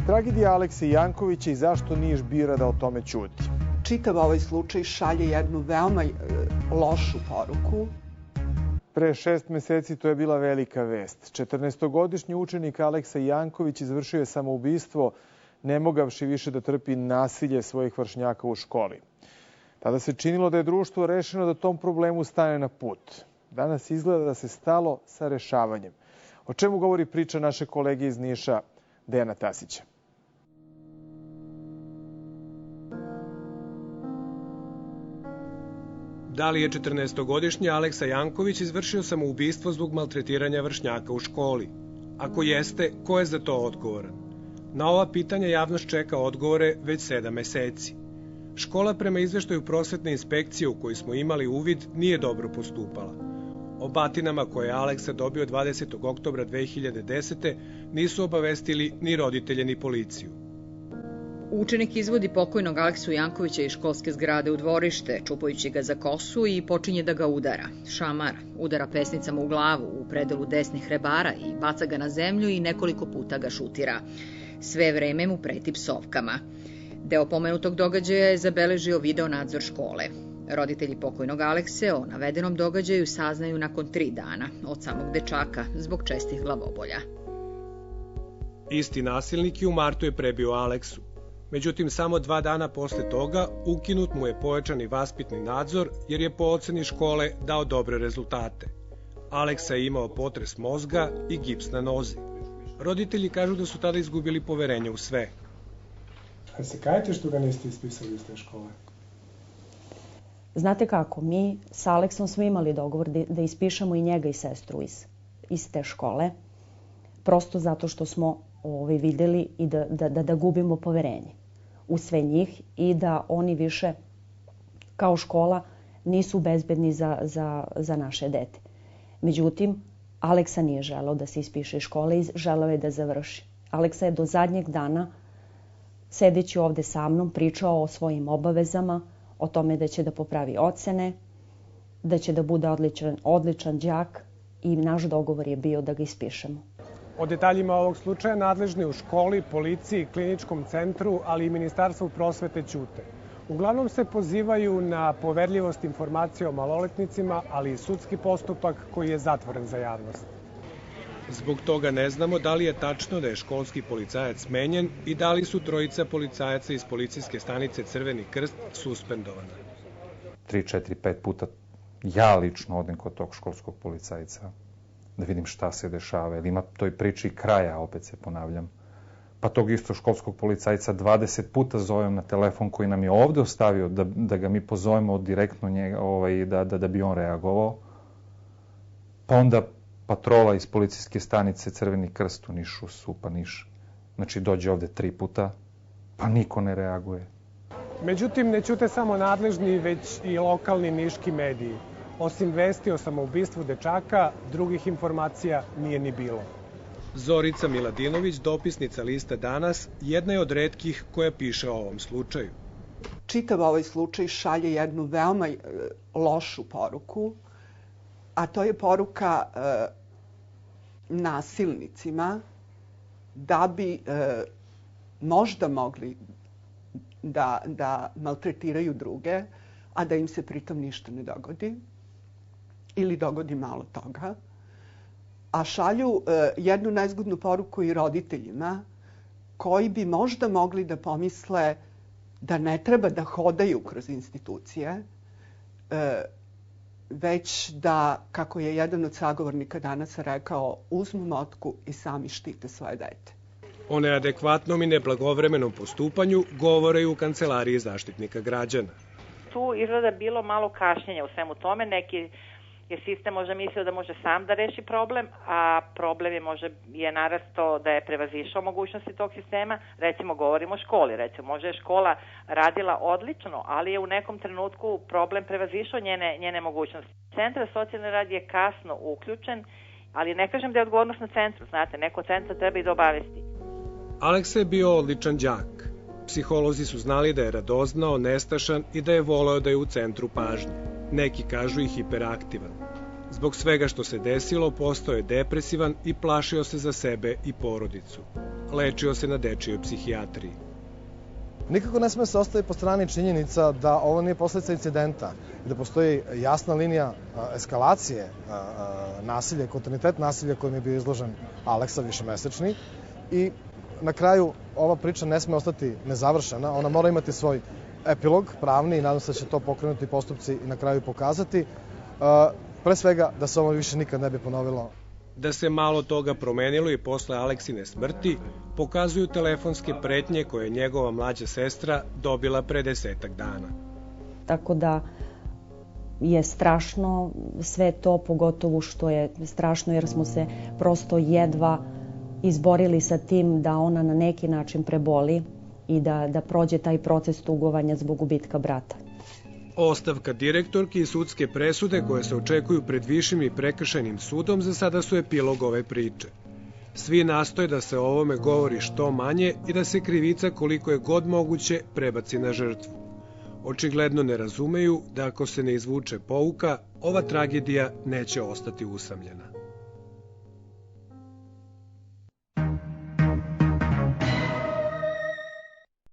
Tragedija Alekse Jankovića i zašto Niš bira da o tome ćuti. Čitav ovaj slučaj šalje jednu veoma lošu poruku. Pre 6 meseci to je bila velika vest. 14-godišnji učenik Aleksa Janković izvršio je samoubistvo, ne mogavši više da trpi nasilje svojih vršnjaka u školi. Tada se činilo da je društvo rešeno da tom problemu stane na put. Danas izgleda da se stalo sa rešavanjem. O čemu govori priča naše kolege iz Niša, Dejana Tasića. Da li je 14-godišnji Aleksa Janković izvršio samoubistvo zbog maltretiranja vršnjaka u školi? Ako jeste, ko je za to odgovoran? Na ova pitanja javnost čeka odgovore već 7 meseci. Škola prema izveštaju prosvetne inspekcije u kojoj smo imali uvid nije dobro postupala. O batinama koje je Aleksa dobio 20. oktobra 2010. nisu obavestili ni roditelje ni policiju. Učenik izvodi pokojnog Aleksu Jankovića iz školske zgrade u dvorište, čupajući ga za kosu i počinje da ga udara. Šamara, udara pesnicama u glavu, u predelu desnih rebara i baca ga na zemlju i nekoliko puta ga šutira. Sve vreme mu preti psovkama. Deo pomenutog događaja je zabeležio video nadzor škole. Roditelji pokojnog Alekse o navedenom događaju saznaju nakon 3 dana od samog dečaka zbog čestih glavobolja. Isti nasilnik i u martu je prebio Aleksu. Međutim, samo 2 dana posle toga ukinut mu je pojačani vaspitni nadzor jer je po oceni škole dao dobre rezultate. Aleksa je imao potres mozga i gips na nozi. Roditelji kažu da su tada izgubili poverenje u sve. A se kajete što ga niste ispisali iz te škole? Znate kako, mi sa Aleksom smo imali dogovor da ispišemo i njega i sestru iz te škole. Prosto zato što smo videli i da gubimo poverenje u sve njih i da oni više kao škola nisu bezbedni za naše dete. Međutim, Aleksa nije želeo da se ispiše iz škole i želeo je da završi. Aleksa je do zadnjeg dana, sedeći ovde sa mnom, pričao o svojim obavezama, o tome da će da popravi ocene, da će da bude odličan đak i naš dogovor je bio da ga ispišemo. O detaljima ovog slučaja nadležni u školi, policiji, kliničkom centru, ali i Ministarstvu prosvete ćute. Uglavnom se pozivaju na poverljivost informacija o maloletnicima, ali i sudski postupak koji je zatvoren za javnost. Zbog toga ne znamo da li je tačno da je školski policajac smenjen i da li su 3 policajaca iz policijske stanice Crveni krst suspendovana. 3, 4, 5 puta ja lično odem kod tog školskog policajca da vidim šta se dešava, jer ima toj priči kraja, opet se ponavljam. Pa tog isto školskog policajca 20 puta zovem na telefon koji nam je ovde ostavio da ga mi pozovemo direktno njega, da bi on reagovao. Pa onda patrola iz policijske stanice Crveni krst u Nišu, SUPA Niš. Znači dođe ovde 3 puta, pa niko ne reaguje. Međutim, ne ćute samo nadležni, već i lokalni niški mediji. Osim vesti o samoubistvu dečaka, drugih informacija nije ni bilo. Zorica Miladinović, dopisnica lista Danas, jedna je od retkih koja piše o ovom slučaju. Čitav ovaj slučaj šalje jednu veoma lošu poruku, a to je poruka nasilnicima da bi možda mogli da maltretiraju druge, a da im se pritom ništa ne dogodi ili dogodi malo toga. A šalju jednu nezgodnu poruku i roditeljima koji bi možda mogli da pomisle da ne treba da hodaju kroz institucije, već da, kako je jedan od sagovornika danas rekao, uzmu motku i sami štite svoje dete. O neadekvatnom i neblagovremenom postupanju govore i u Kancelariji Zaštitnika građana. Tu izgleda bilo malo kašnjenja u svemu tome. Neki je sistem možda mislio da može sam da reši problem, a problem je narastao da je prevazišao mogućnosti tog sistema. Recimo, govorimo o školi. Recimo, možda je škola radila odlično, ali je u nekom trenutku problem prevazišao njene mogućnosti. Centar socijalni rad je kasno uključen, ali ne kažem da je odgovornost na centru. Znate, neko centra treba i da obavesti. Aleksa je bio odličan đak. Psiholozi su znali da je radoznao, nestašan i da je voleo da je u centru pažnje. Neki kažu i hiperaktivan. Zbog svega što se desilo, postao je depresivan i plašio se za sebe i porodicu. lečio se na dečijoj psihijatriji. Nikako ne sme se ostaviti po strani činjenica da ovo nije posledica incidenta, da postoji jasna linija eskalacije nasilja, kontinuitet nasilja kojim je bio izložen Aleksa višemesečni i na kraju ova priča ne sme ostati nezavršena, ona mora imati svoj epilog pravni i nadam se da će to pokrenuti postupci i na kraju pokazati. Pre svega da se ovo više nikad ne bi ponovilo. Da se malo toga promenilo i posle Aleksine smrti, pokazuju telefonske pretnje koje je njegova mlađa sestra dobila pre 10 dana. Tako da je strašno sve to, pogotovo što je strašno jer smo se prosto jedva izborili sa tim da ona na neki način preboli i da prođe taj proces tugovanja zbog gubitka brata. Ostavka direktorki i sudske presude koje se očekuju pred Višim i Prekršajnim sudom za sada su epilog ove priče. Svi nastoje da se o ovome govori što manje i da se krivica koliko je god moguće prebaci na žrtvu. Očigledno ne razumeju da ako se ne izvuče pouka, ova tragedija neće ostati usamljena.